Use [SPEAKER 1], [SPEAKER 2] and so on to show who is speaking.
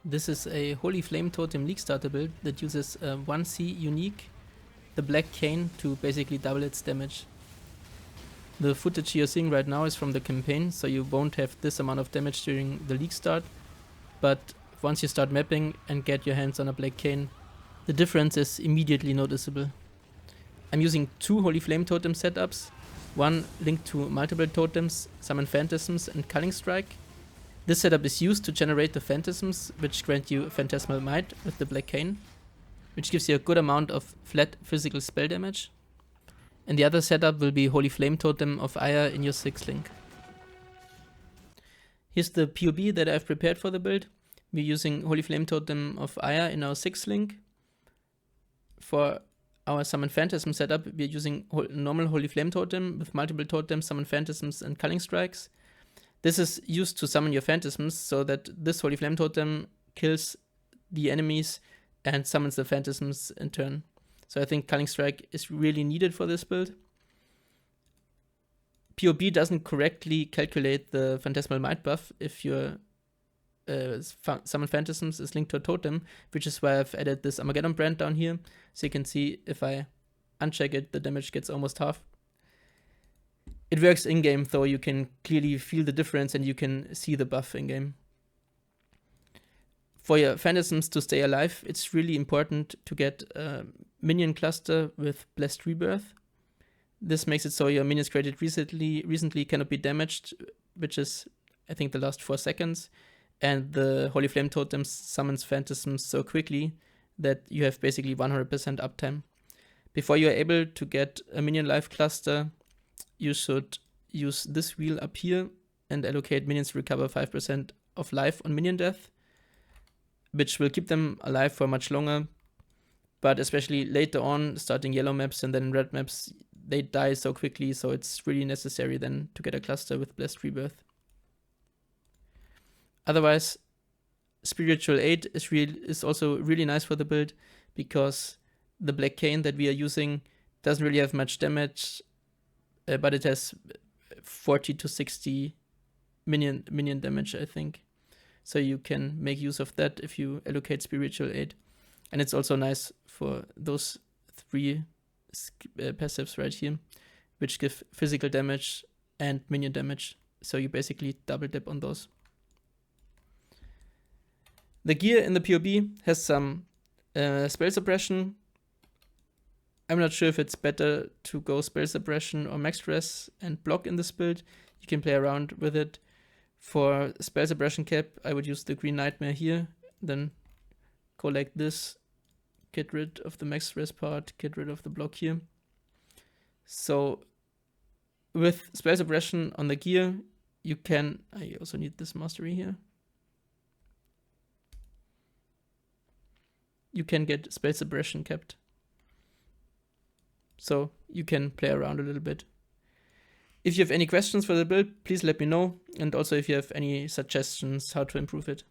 [SPEAKER 1] This is a Holy Flame Totem League starter build that uses 1C unique, the Black Cane, to basically double its damage. The footage you're seeing right now is from the campaign, so you won't have this amount of damage during the league start, but once you start mapping and get your hands on a Black Cane, the difference is immediately noticeable. I'm using 2 Holy Flame Totem setups, one linked to multiple totems, Summon Phantasms and Culling Strike. This setup is used to generate the Phantasms, which grant you Phantasmal Might with the Black Cane, which gives you a good amount of flat physical spell damage. And the other setup will be Holy Flame Totem of Ire in your 6th link. Here's the PoB that I've prepared for the build. We're using Holy Flame Totem of Ire in our 6th link. For our Summon Phantasm setup, we're using normal Holy Flame Totem with multiple totems, Summon Phantasms and Culling Strikes. This is used to summon your Phantasms so that this Holy Flame Totem kills the enemies and summons the Phantasms in turn. So I think Culling Strike is really needed for this build. PoB doesn't correctly calculate the Phantasmal Might buff if your Summon Phantasms is linked to a totem, which is why I've added this Armageddon brand down here. So you can see if I uncheck it, the damage gets almost half. It works in-game, though. You can clearly feel the difference and you can see the buff in-game. For your Phantasms to stay alive, it's really important to get a minion cluster with Blessed Rebirth. This makes it so your minions created recently cannot be damaged, which is, I think, the last 4 seconds. And the Holy Flame Totem summons Phantasms so quickly that you have basically 100% uptime. Before you are able to get a minion life cluster, you should use this wheel up here and allocate minions to recover 5% of life on minion death, which will keep them alive for much longer. But especially later on, starting yellow maps and then red maps, they die so quickly, so it's really necessary then to get a cluster with Blessed Rebirth. Otherwise, Spiritual Aid is also really nice for the build, because the Black Cane that we are using doesn't really have much damage, but it has 40 to 60 minion damage, I think. So you can make use of that if you allocate Spiritual Aid. And it's also nice for those 3 passives right here, which give physical damage and minion damage. So you basically double dip on those. The gear in the PoB has some spell suppression. I'm not sure if it's better to go spell suppression or max stress and block in this build. You can play around with it. For spell suppression cap, I would use the Green Nightmare here, then go like this, get rid of the max stress part, get rid of the block here. So with spell suppression on the gear, you can, I also need this mastery here. You can get spell suppression capped. So you can play around a little bit. If you have any questions for the build, please let me know. And also if you have any suggestions how to improve it.